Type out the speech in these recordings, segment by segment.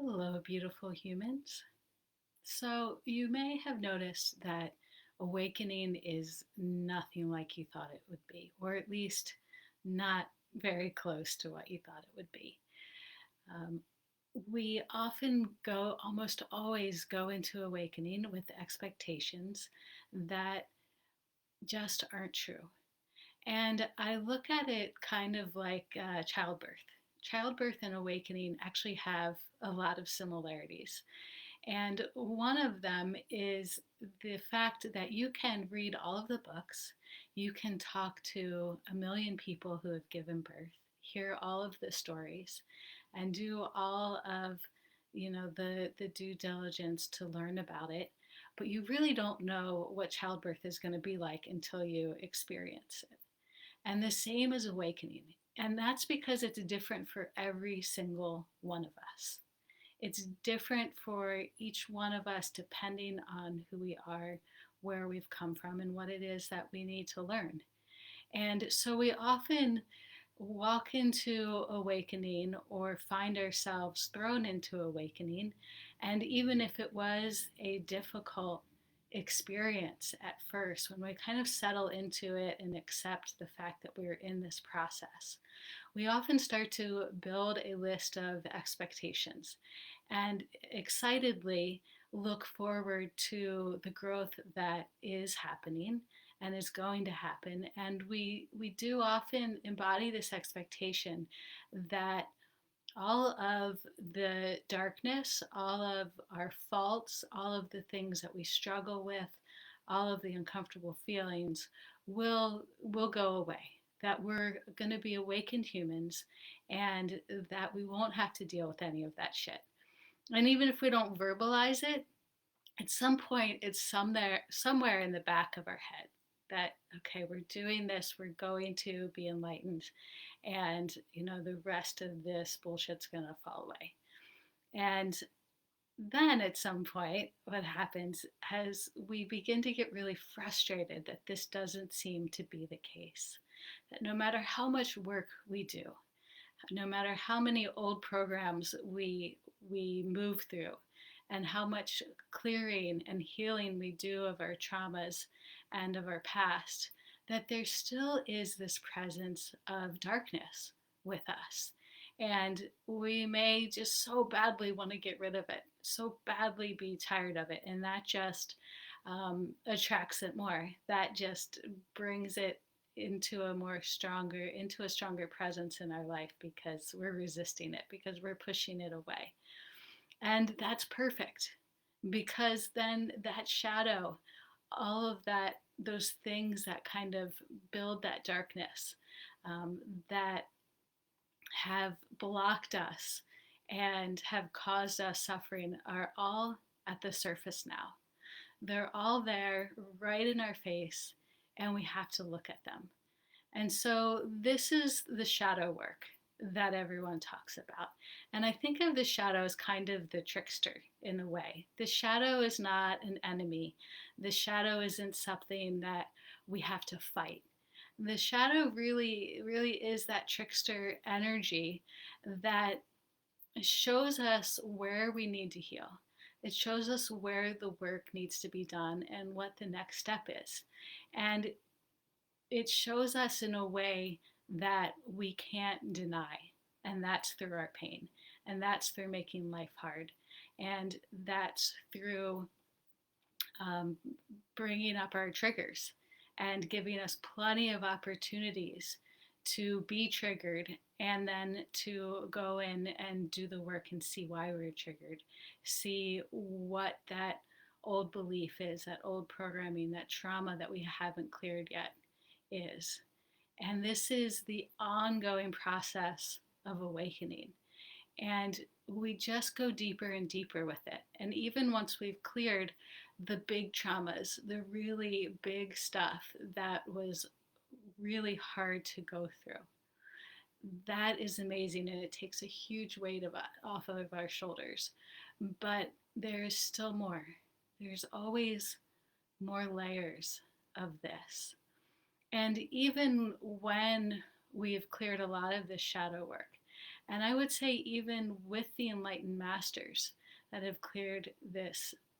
Hello, beautiful humans. So, you may have noticed that awakening is nothing like you thought it would be, or at least not very close to what you thought it would be. Um, we often go, almost always go into awakening with expectations that just aren't true. And I look at it kind of like childbirth. Childbirth and awakening actually have a lot of similarities. And one of them is the fact that you can read all of the books, you can talk to a million people who have given birth, hear all of the stories, and do all of the due diligence to learn about it. But you really don't know what childbirth is going to be like until you experience it. And the same as awakening. And that's because it's different for every single one of us. It's different for each one of us depending on who we are, where we've come from, and what it is that we need to learn. And so we often walk into awakening or find ourselves thrown into awakening. And even if it was a difficult experience at first, when we kind of settle into it and accept the fact that we're in this process, we often start to build a list of expectations and excitedly look forward to the growth that is happening and is going to happen. And we do often embody this expectation that all of the darkness, all of our faults, all of the things that we struggle with, all of the uncomfortable feelings will go away. That we're going to be awakened humans and that we won't have to deal with any of that shit. And even if we don't verbalize it, at some point it's somewhere in the back of our head that okay, we're doing this, we're going to be enlightened, and the rest of this bullshit's gonna fall away. And then at some point what happens is we begin to get really frustrated that this doesn't seem to be the case, that no matter how much work we do, no matter how many old programs we move through, and how much clearing and healing we do of our traumas and of our past, that there still is this presence of darkness with us. And we may just so badly want to get rid of it, so badly be tired of it. And that just attracts it more. That just brings it into a stronger presence in our life because we're resisting it, because we're pushing it away. And that's perfect, because then that shadow, all of that, those things that kind of build that darkness, that have blocked us and have caused us suffering, are all at the surface now. They're all there right in our face, and we have to look at them. And so this is the shadow work that everyone talks about. And I think of the shadow as kind of the trickster in a way. The shadow is not an enemy. The shadow isn't something that we have to fight. The shadow really, really is that trickster energy that shows us where we need to heal. It shows us where the work needs to be done and what the next step is. And it shows us in a way that we can't deny. And that's through our pain. And that's through making life hard. And that's through um, bringing up our triggers and giving us plenty of opportunities to be triggered and then to go in and do the work and see why we're triggered, see what that old belief is, that old programming, that trauma that we haven't cleared yet is. And this is the ongoing process of awakening. And we just go deeper and deeper with it. And even once we've cleared the big traumas, the really big stuff that was really hard to go through, that is amazing, and it takes a huge weight off of our shoulders. But there is still more. There's always more layers of this. And even when we've cleared a lot of this shadow work, And I would say, even with the enlightened masters that have cleared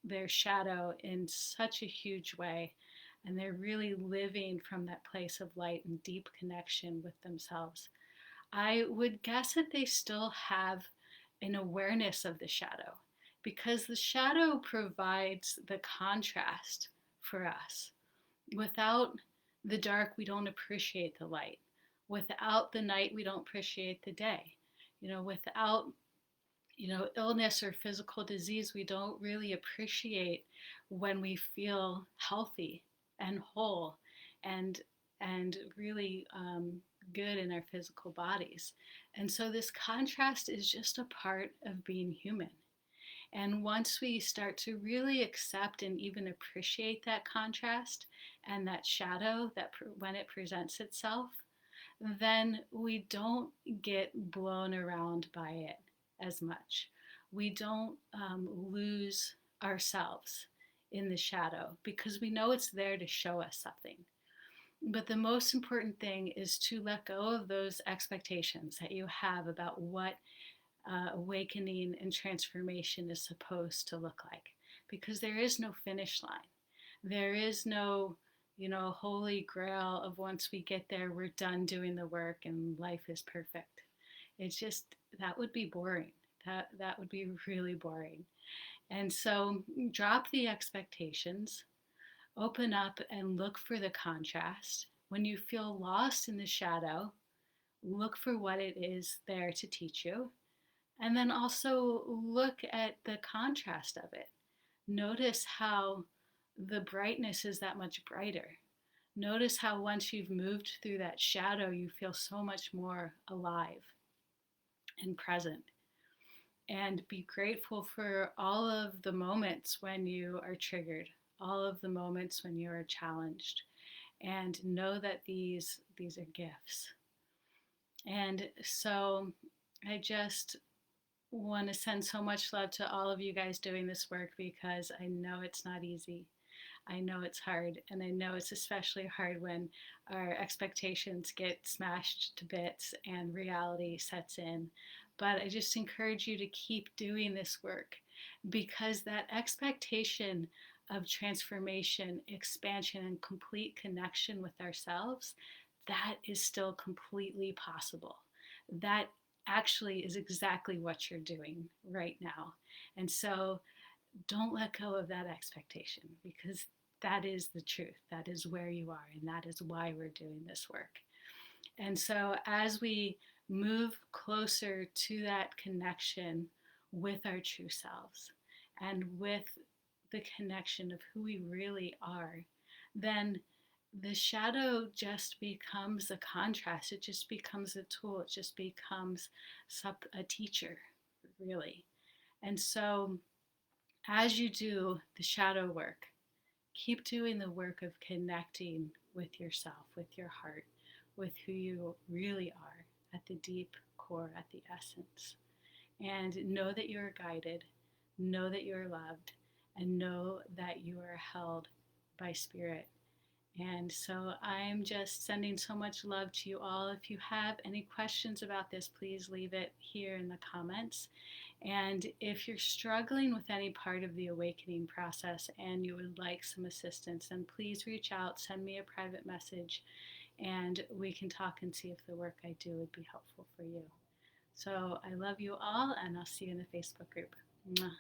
their shadow in such a huge way, and they're really living from that place of light and deep connection with themselves, I would guess that they still have an awareness of the shadow, because the shadow provides the contrast for us. Without the dark, we don't appreciate the light. Without the night, we don't appreciate the day. Without illness or physical disease, we don't really appreciate when we feel healthy and whole and really good in our physical bodies. And so this contrast is just a part of being human. And once we start to really accept and even appreciate that contrast and that shadow when it presents itself, then we don't get blown around by it as much. We don't lose ourselves in the shadow, because we know it's there to show us something. But the most important thing is to let go of those expectations that you have about what awakening and transformation is supposed to look like, because there is no finish line. There is no, holy grail of once we get there, we're done doing the work and life is perfect. It's just, that would be boring. That would be really boring. And so drop the expectations, open up and look for the contrast. When you feel lost in the shadow, look for what it is there to teach you. And then also look at the contrast of it. Notice how the brightness is that much brighter. Notice how once you've moved through that shadow, you feel so much more alive and present. And be grateful for all of the moments when you are triggered, all of the moments when you are challenged, and know that these are gifts. And so I just want to send so much love to all of you guys doing this work, because I know it's not easy. I know it's hard, and I know it's especially hard when our expectations get smashed to bits and reality sets in. But I just encourage you to keep doing this work, because that expectation of transformation, expansion, and complete connection with ourselves, that is still completely possible. That actually is exactly what you're doing right now. And so don't let go of that expectation, because that is the truth. That is where you are, and that is why we're doing this work. And so as we move closer to that connection with our true selves and with the connection of who we really are, then the shadow just becomes a contrast. It just becomes a tool. It just becomes a teacher, really. And so as you do the shadow work, keep doing the work of connecting with yourself, with your heart, with who you really are at the deep core, at the essence. And know that you are guided, know that you are loved, and know that you are held by spirit. And so I'm just sending so much love to you all. If you have any questions about this, please leave it here in the comments. And if you're struggling with any part of the awakening process and you would like some assistance, then please reach out, send me a private message, and we can talk and see if the work I do would be helpful for you. So I love you all, and I'll see you in the Facebook group. Mwah.